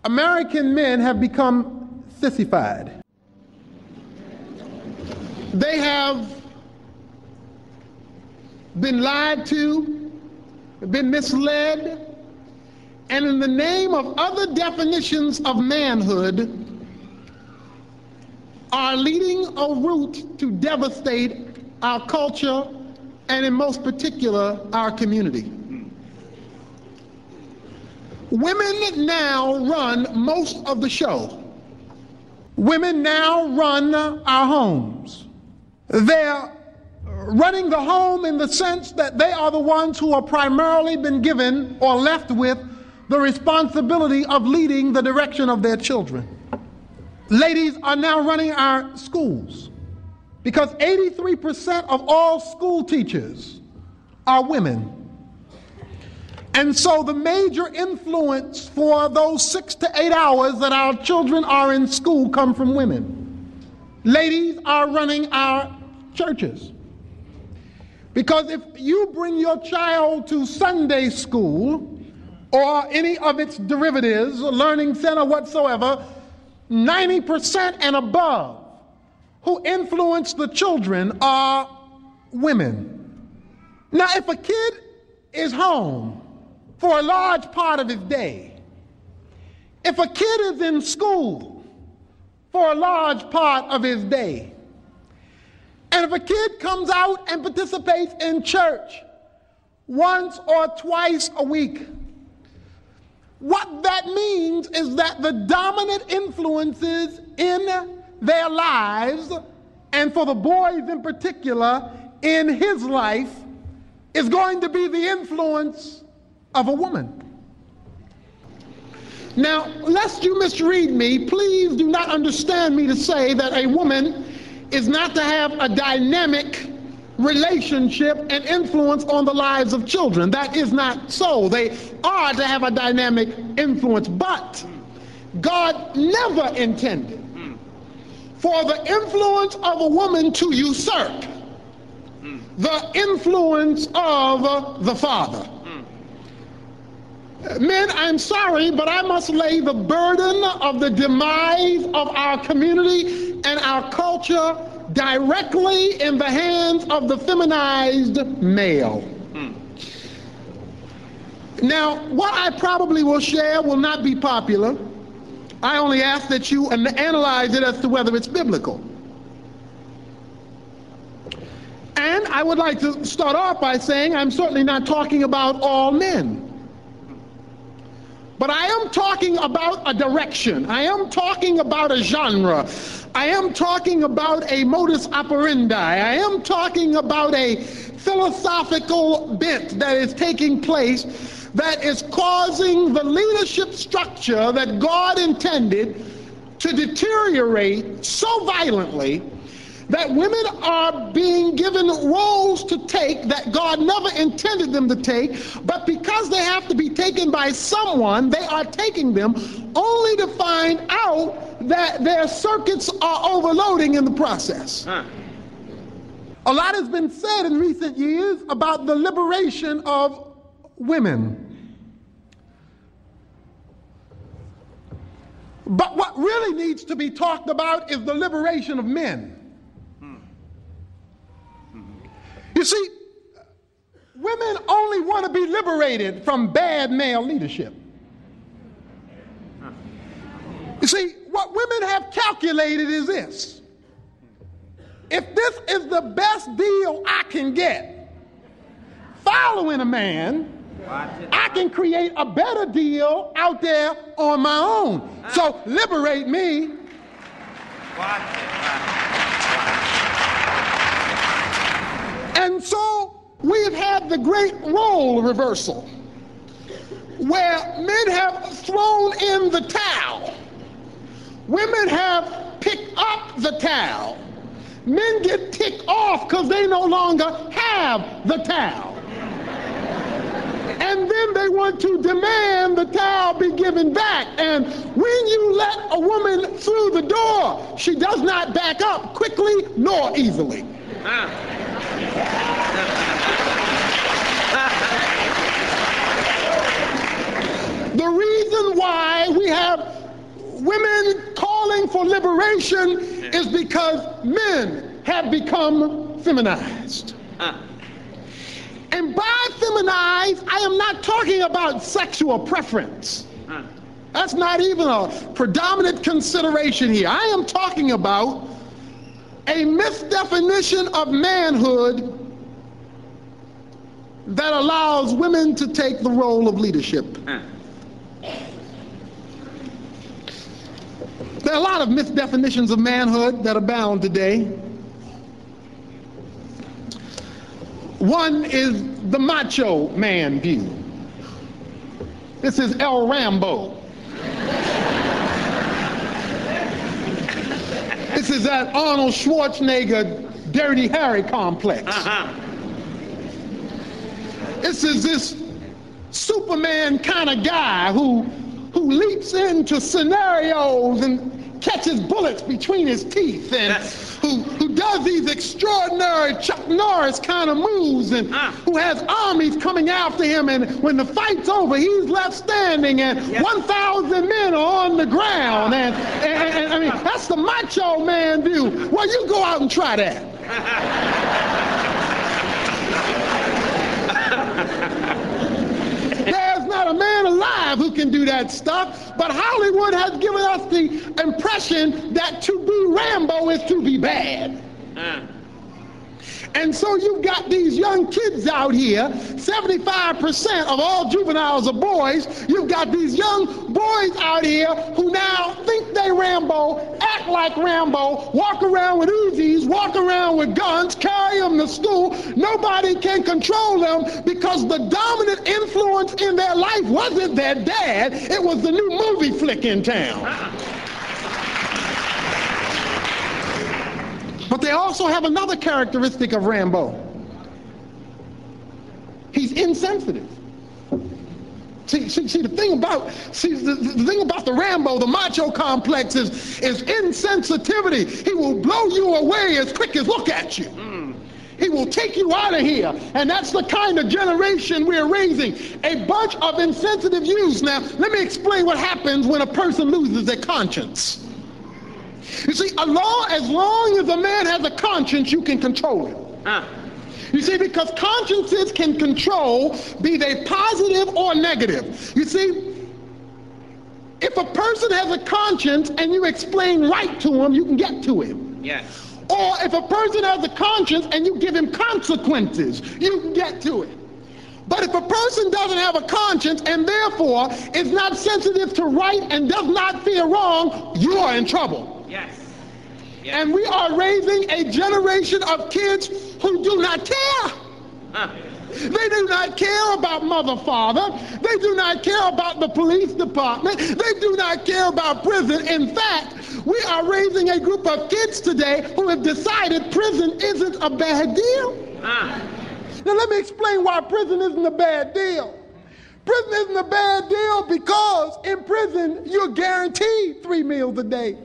American men have become sissified. They have been lied to, been misled, and in the name of other definitions of manhood, are leading a route to devastate our culture and in most particular our community. Women now run most of the show. Women now run our homes. They're running the home in the sense that they are the ones who are primarily been given or left with the responsibility of leading the direction of their children. Ladies are now running our schools because 83% of all school teachers are women. And so the major influence for those 6 to 8 hours that our children are in school come from women. Ladies are running our churches. Because if you bring your child to Sunday school or any of its derivatives, a learning center whatsoever, 90% and above who influence the children are women. Now, if a kid is home for a large part of his day, if a kid is in school for a large part of his day, and if a kid comes out and participates in church once or twice a week, what that means is that the dominant influences in their lives, and for the boys in particular, in his life, is going to be the influence of a woman. Now, lest you misread me, please do not understand me to say that a woman is not to have a dynamic relationship and influence on the lives of children. That is not so. They are to have a dynamic influence, but God never intended for the influence of a woman to usurp the influence of the father. Men, I'm sorry, but I must lay the burden of the demise of our community and our culture directly in the hands of the feminized male. Now, what I probably will share will not be popular. I only ask that you analyze it as to whether it's biblical. And I would like to start off by saying I'm certainly not talking about all men. But I am talking about a direction. I am talking about a genre. I am talking about a modus operandi. I am talking about a philosophical bent that is taking place that is causing the leadership structure that God intended to deteriorate so violently that women are being given roles to take that God never intended them to take, but because they have to be taken by someone, they are taking them only to find out that their circuits are overloading in the process. A lot has been said in recent years about the liberation of women. But what really needs to be talked about is the liberation of men. You see, women only want to be liberated from bad male leadership. You see, what women have calculated is this. If this is the best deal I can get, following a man, I can create a better deal out there on my own. So liberate me. And so we've had the great role reversal where men have thrown in the towel. Women have picked up the towel. Men get ticked off because they no longer have the towel. And then they want to demand the towel be given back. And when you let a woman through the door, she does not back up quickly nor easily. The reason why we have women calling for liberation is because men have become feminized. And by feminized, I am not talking about sexual preference. That's not even a predominant consideration here. I am talking about a misdefinition of manhood that allows women to take the role of leadership. There are a lot of misdefinitions of manhood that abound today. One is the macho man view. This is El Rambo. This is that Arnold Schwarzenegger Dirty Harry complex. This is this Superman kind of guy who leaps into scenarios and catches bullets between his teeth, and who does these extraordinary Chuck Norris kind of moves, and who has armies coming after him, and when the fight's over, he's left standing, and 1,000 men are on the ground, and I mean, that's the macho man view. Well, you go out and try that. There's not a man alive who can do that stuff, but Hollywood has given us the impression that to be Rambo is to be bad. And so you've got these young kids out here, 75% of all juveniles are boys. You've got these young boys out here who now think they Rambo, act like Rambo, walk around with Uzis, walk around with guns, carry them to school. Nobody can control them because the dominant influence in their life wasn't their dad, it was the new movie flick in town. But they also have another characteristic of Rambo. He's insensitive. See, the thing about the Rambo, the macho complex is insensitivity. He will blow you away as quick as look at you. He will take you out of here. And that's the kind of generation we're raising. A bunch of insensitive youths. Now, let me explain what happens when a person loses their conscience. You see, as long as a man has a conscience, you can control him. You see, because consciences can control, be they positive or negative. You see, if a person has a conscience and you explain right to him, you can get to him. Yes. Or if a person has a conscience and you give him consequences, you can get to it. But if a person doesn't have a conscience and therefore is not sensitive to right and does not fear wrong, you are in trouble. Yes. Yes. And we are raising a generation of kids who do not care. They do not care about mother, father. They do not care about the police department. They do not care about prison. In fact, we are raising a group of kids today who have decided prison isn't a bad deal. Now let me explain why prison isn't a bad deal. Prison isn't a bad deal because in prison you're guaranteed 3 meals a day.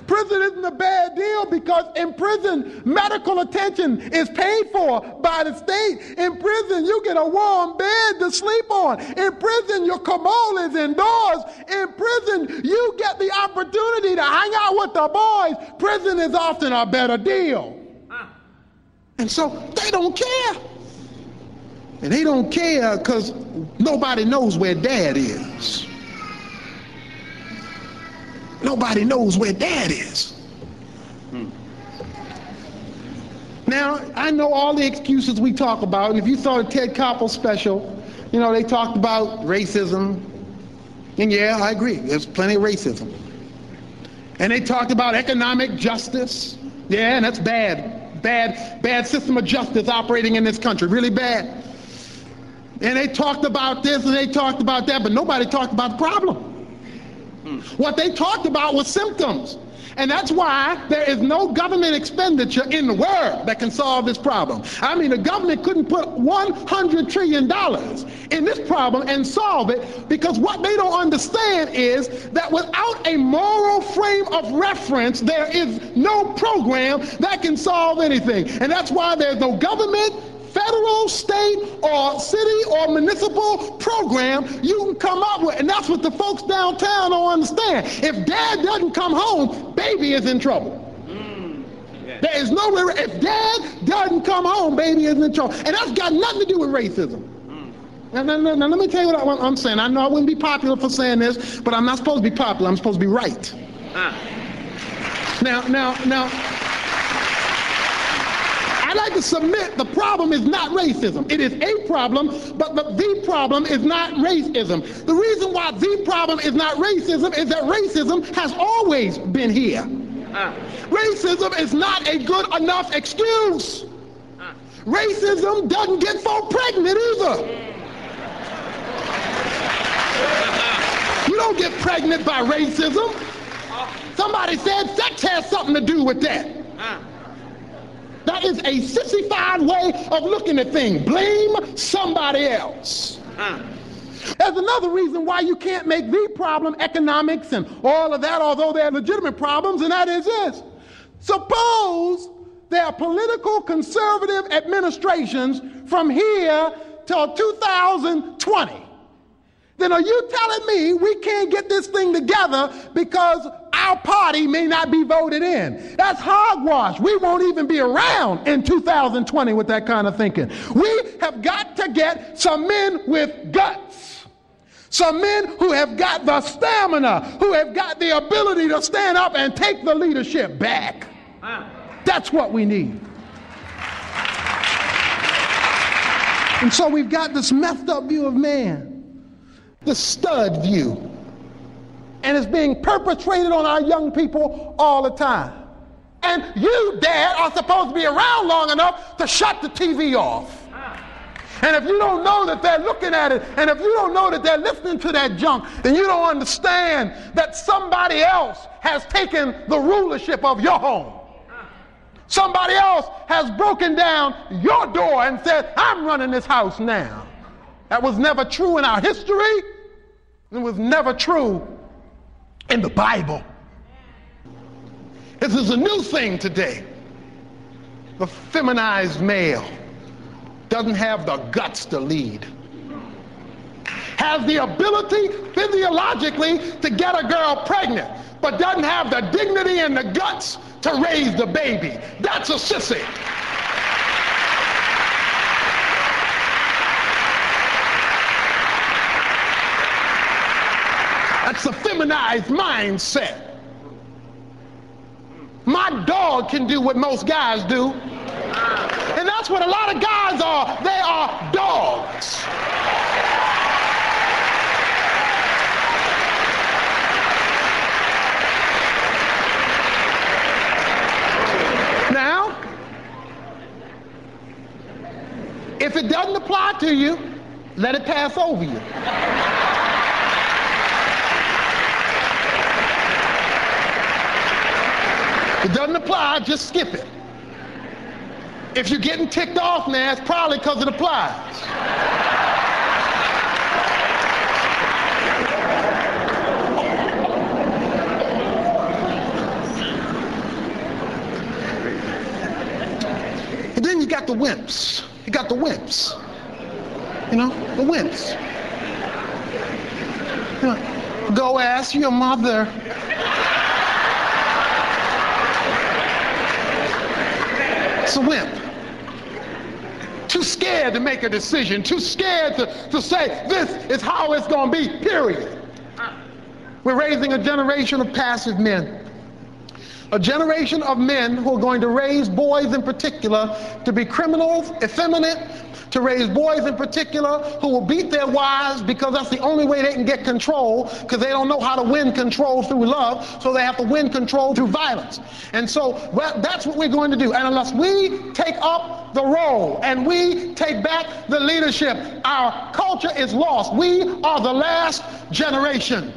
Prison isn't a bad deal because in prison medical attention is paid for by the state. In prison you get a warm bed to sleep on. In prison your commode is indoors. In prison you get the opportunity to hang out with the boys. Prison is often a better deal. And so they don't care. And they don't care because nobody knows where dad is. Nobody knows where dad is. Now, I know all the excuses we talk about, and if you saw the Ted Koppel special, you know, they talked about racism. And yeah, I agree, there's plenty of racism. And they talked about economic justice. Yeah, and that's bad. Bad system of justice operating in this country, really bad. And they talked about this and they talked about that, but nobody talked about the problem. What they talked about was symptoms. And that's why there is no government expenditure in the world that can solve this problem. I mean, the government couldn't put $100 trillion in this problem and solve it, because what they don't understand is that without a moral frame of reference, there is no program that can solve anything. And that's why there's no government federal, state, or city or municipal program you can come up with. And that's what the folks downtown don't understand. If dad doesn't come home, baby is in trouble. There is nowhere. If dad doesn't come home, baby is in trouble. And that's got nothing to do with racism. Now, let me tell you what I'm saying. I know I wouldn't be popular for saying this, but I'm not supposed to be popular. I'm supposed to be right. Now, I'd like to submit the problem is not racism. It is a problem, but the problem is not racism. The reason why the problem is not racism is that racism has always been here. Racism is not a good enough excuse. Racism doesn't get folk pregnant either. You don't get pregnant by racism. Somebody said sex has something to do with that. That is a sissified way of looking at things. Blame somebody else. There's another reason why you can't make the problem economics and all of that, although they're legitimate problems, and that is this. Suppose there are political conservative administrations from here till 2020. Then are you telling me we can't get this thing together because our party may not be voted in? That's hogwash. We won't even be around in 2020 with that kind of thinking. We have got to get some men with guts. Some men who have got the stamina, who have got the ability to stand up and take the leadership back. That's what we need. And so we've got this messed up view of man. The stud view, and it's being perpetrated on our young people all the time. And you, Dad, are supposed to be around long enough to shut the TV off. And if you don't know that they're looking at it, and if you don't know that they're listening to that junk, then you don't understand that somebody else has taken the rulership of your home. Somebody else has broken down your door and said, I'm running this house now. That was never true in our history. It was never true in the Bible. This is a new thing today. The feminized male doesn't have the guts to lead. Has the ability physiologically to get a girl pregnant, but doesn't have the dignity and the guts to raise the baby. That's a sissy. That's a feminized mindset. My dog can do what most guys do. And that's what a lot of guys are. They are dogs. Now, if it doesn't apply to you, let it pass over you. If it doesn't apply, just skip it. If you're getting ticked off now, it's probably because it applies. And then you got the wimps. You got the wimps. You know, the wimps. You know, go ask your mother. It's a wimp. Too scared to make a decision, too scared to say this is how it's going to be, period. We're raising a generation of passive men. A generation of men who are going to raise boys in particular to be criminals, effeminate, to raise boys in particular who will beat their wives because that's the only way they can get control, because they don't know how to win control through love, so they have to win control through violence. And so that's what we're going to do. And unless we take up the role and we take back the leadership, our culture is lost. We are the last generation